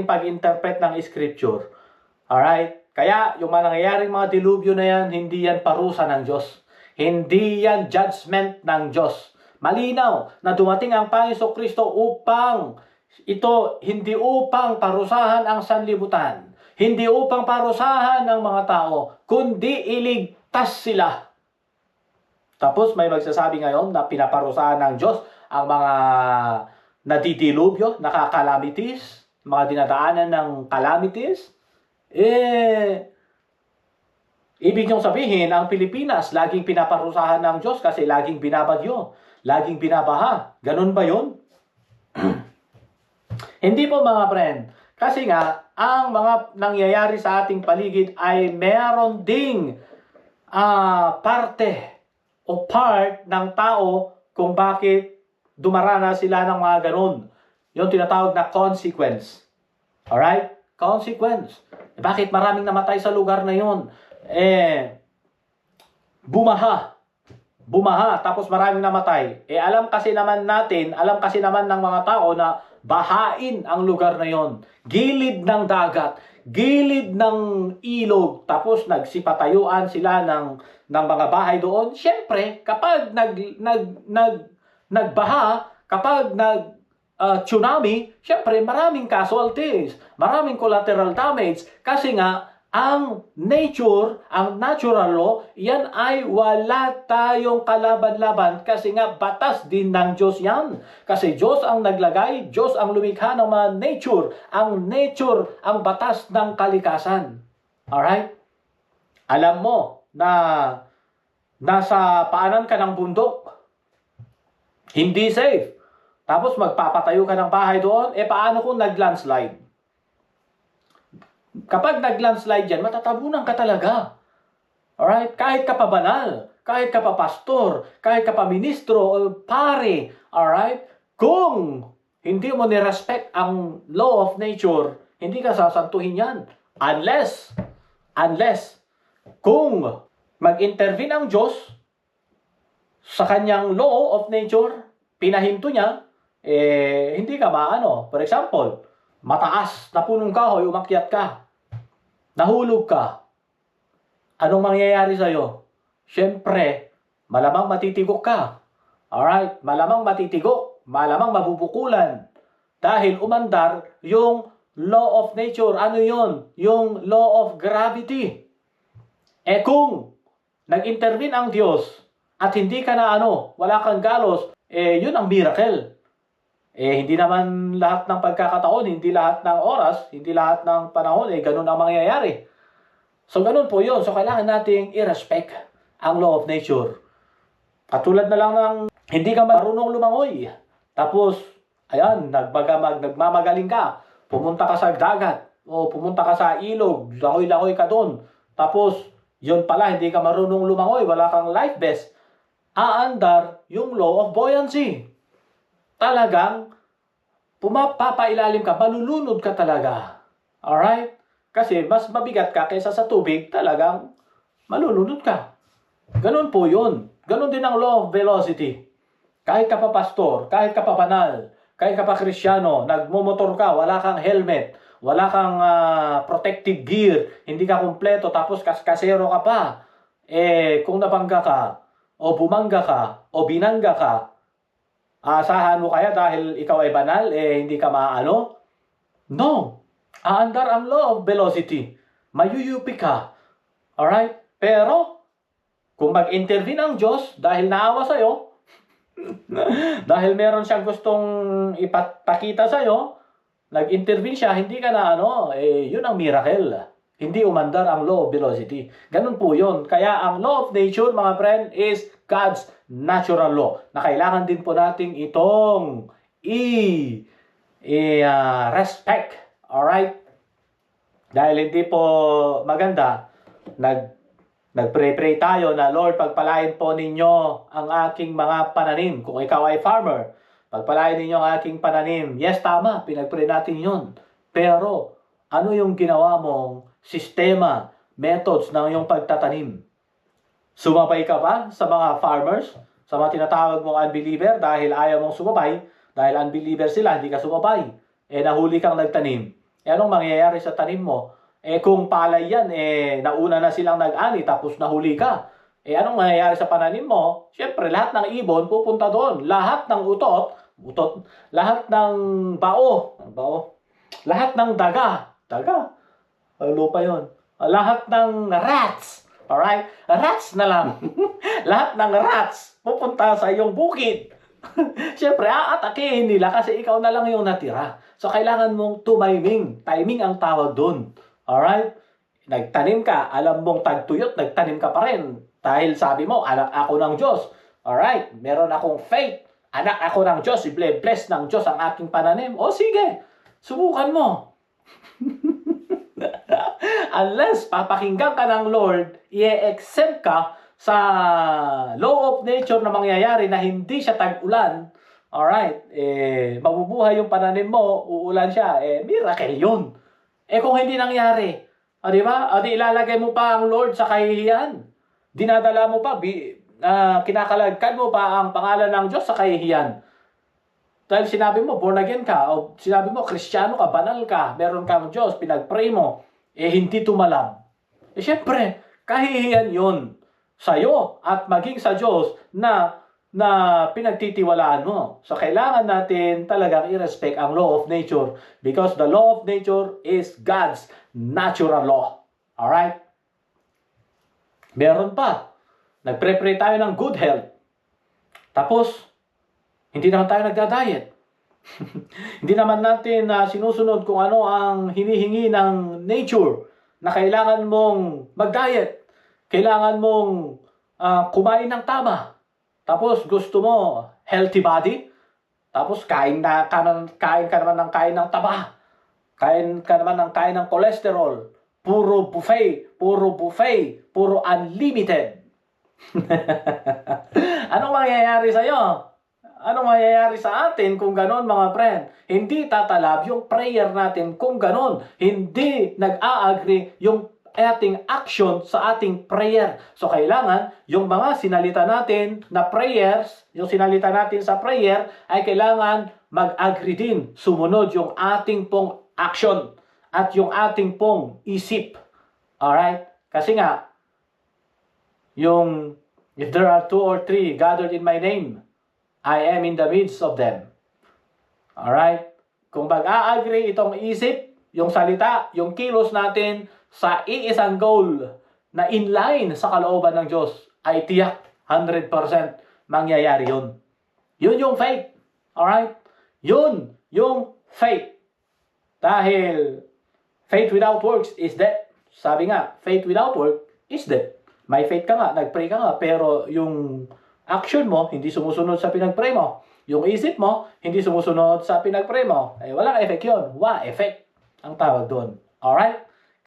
pag-interpret ng scripture. Alright? Kaya yung mga nangyayaring mga dilubyo na yan, hindi yan parusa ng Diyos. Hindi yan judgment ng Diyos. Malinaw na dumating ang Panginoong Kristo upang ito, hindi upang parusahan ang sanlibutan. Hindi upang parusahan ng mga tao, kundi iligtas sila. Tapos may magsasabi ngayon na pinaparusahan ng Diyos ang mga nadidilubyo, nakakalamities, mga dinadaanan ng calamities. Ibig niyong sabihin, ang Pilipinas laging pinaparusahan ng Diyos kasi laging binabagyo, laging binabaha. Ganun ba yun? Hindi po mga friend. Kasi nga, ang mga nangyayari sa ating paligid ay meron ding parte o part ng tao kung bakit dumaranas sila ng mga ganun. Yung tinatawag na consequence. Alright? Consequence. Bakit maraming namatay sa lugar na yun? Bumaha, tapos maraming namatay. Alam kasi naman ng mga tao na bahain ang lugar na yon. Gilid ng dagat, gilid ng ilog, tapos nagsipatayuan sila ng mga bahay doon. Siyempre, kapag nagbaha, kapag tsunami, siyempre maraming casualties, maraming collateral damage kasi nga ang nature, ang natural law, yan ay wala tayong kalaban-laban kasi nga batas din ng Diyos yan. Kasi Diyos ang naglagay, Diyos ang lumikha ng mga nature. Ang nature, ang batas ng kalikasan. Alright? Alam mo na nasa paanan ka ng bundok, hindi safe. Tapos magpapatayo ka ng bahay doon, paano kung nag-landslide? Kapag nag-landslide yan, matatabunan ka talaga. Alright? Kahit ka pa banal, kahit ka pa pastor, kahit ka pa ministro o pare, alright? Kung hindi mo ni-respect ang law of nature, hindi ka sasantuhin yan. Unless, kung mag-intervene ang Diyos sa kanyang law of nature, pinahinto niya, hindi ka maano. For example, mataas na punong kahoy, umakyat ka. Nahulog ka. Anong mangyayari sa'yo? Siyempre, malamang matitigok ka. Alright? Malamang matitigok. Malamang mabubukulan. Dahil umandar yung law of nature. Ano yun? Yung law of gravity. Kung nag-intervene ang Diyos at hindi ka na wala kang galos, yun ang miracle. Hindi naman lahat ng pagkakataon, hindi lahat ng oras, hindi lahat ng panahon, ganun ang mangyayari. So, ganun po yun. So, kailangan nating i-respect ang law of nature. Katulad na lang ng hindi ka marunong lumangoy. Tapos, ayan, nagmamagaling ka. Pumunta ka sa dagat o pumunta ka sa ilog, langoy-langoy ka doon. Tapos, yun pala, hindi ka marunong lumangoy, wala kang life vest. Aandar yung law of buoyancy. Talagang pumapailalim ka, malulunod ka talaga. Alright? Kasi mas mabigat ka kaysa sa tubig, talagang malulunod ka. Ganun po yun. Ganun din ang law of velocity. Kahit ka pa pastor, kahit ka pa banal, kahit ka pa kristyano, nagmumotor ka, wala kang helmet, wala kang protective gear, hindi ka kumpleto, tapos kasero ka pa. Kung nabangga ka, o bumangga ka, o binangga ka, asahan mo kaya dahil ikaw ay banal, hindi ka maano? No. Aandar ang law of velocity. Mayuyupi ka. Alright? Pero, kung mag-intervene ang Diyos dahil naawa sa'yo, dahil meron siyang gustong ipakita sa'yo, nag-intervene siya, hindi ka na yun ang miracle. Hindi umandar ang law of velocity. Ganun po yun. Kaya ang law of nature, mga friend, is God's natural law. Na kailangan din po nating itong respect. Alright? Dahil hindi po maganda, nag-pray tayo na, Lord, pagpalain po ninyo ang aking mga pananim. Kung ikaw ay farmer, pagpalain ninyo ang aking pananim. Yes, tama. Pinag-pray natin yun. Pero, ano yung ginawa mong sistema, methods ng iyong pagtatanim? Sumabay ka ba sa mga farmers? Sa mga tinatawag mong unbeliever dahil ayaw mong sumabay? Dahil unbeliever sila, hindi ka sumabay. Nahuli kang nagtanim. anong mangyayari sa tanim mo? Kung palay yan, nauna na silang nag-ani tapos nahuli ka. Anong mangyayari sa pananim mo? Siyempre, lahat ng ibon pupunta doon. Lahat ng lahat ng lahat ng daga, ano pa yun? Lahat ng rats, alright? Rats na lang. Lahat ng rats pupunta sa iyong bukid. Siyempre, aatakihin nila kasi ikaw na lang yung natira. So, kailangan mong tumiming. Timing ang tawag doon. Alright? Nagtanim ka, alam mong tagtuyot, nagtanim ka pa rin. Dahil sabi mo, anak ako ng Diyos. Alright? Meron akong faith. Anak ako ng Diyos. I-bless ng Diyos ang aking pananim. O sige, subukan mo. Unless papakinggan ka ng Lord, i-exempt ka sa law of nature na mangyayari na hindi siya tag-ulan, alright, mabubuhay yung pananim mo, uulan siya, miracle yun. Kung hindi nangyari, di ba? Di ilalagay mo pa ang Lord sa kahihiyan. Dinadala mo pa, kinakalagkan mo pa ang pangalan ng Diyos sa kahihiyan. Dahil sinabi mo, born again ka, o sinabi mo, Kristiyano ka, banal ka, meron kang Diyos, pinag-pray mo, hindi tumalab. Siyempre, kahihiyan yun sa'yo at maging sa Diyos na pinagtitiwalaan mo. So, kailangan natin talagang i-respect ang law of nature because the law of nature is God's natural law. Alright? Meron pa. Nagpre-pray tayo ng good health. Tapos, hindi naman tayo nagda-diet. Hindi naman natin sinusunod kung ano ang hinihingi ng nature na kailangan mong mag-diet. Kailangan mong kumain ng tama. Tapos gusto mo healthy body. Tapos kain ka naman ng kain ng taba. Kain ka naman ng kain ng cholesterol. Puro buffet, puro unlimited. Anong mangyayari sa'yo? Anong mangyayari sa atin kung ganon, mga friend? Hindi tatalab yung prayer natin kung ganon. Hindi nag-a-agree yung ating action sa ating prayer. So, kailangan yung mga sinalita natin na prayers, yung sinalita natin sa prayer, ay kailangan mag-agree din. Sumunod yung ating pong action at yung ating pong isip. Alright? Kasi nga, yung if there are 2 or 3 gathered in my name, I am in the midst of them. Alright? Kung mag-a-agree itong isip, yung salita, yung kilos natin sa iisang goal na inline sa kalooban ng Diyos, ay tiyak 100% mangyayari yun. Yun yung faith. Alright? Yun yung faith. Dahil faith without works is dead. Sabi nga, faith without work is dead. May faith ka nga, nag-pray ka nga, pero yung action mo, hindi sumusunod sa pinag-pray mo. Yung isip mo, hindi sumusunod sa pinag-pray mo. Walang effect yun. Effect ang tawag doon. Alright?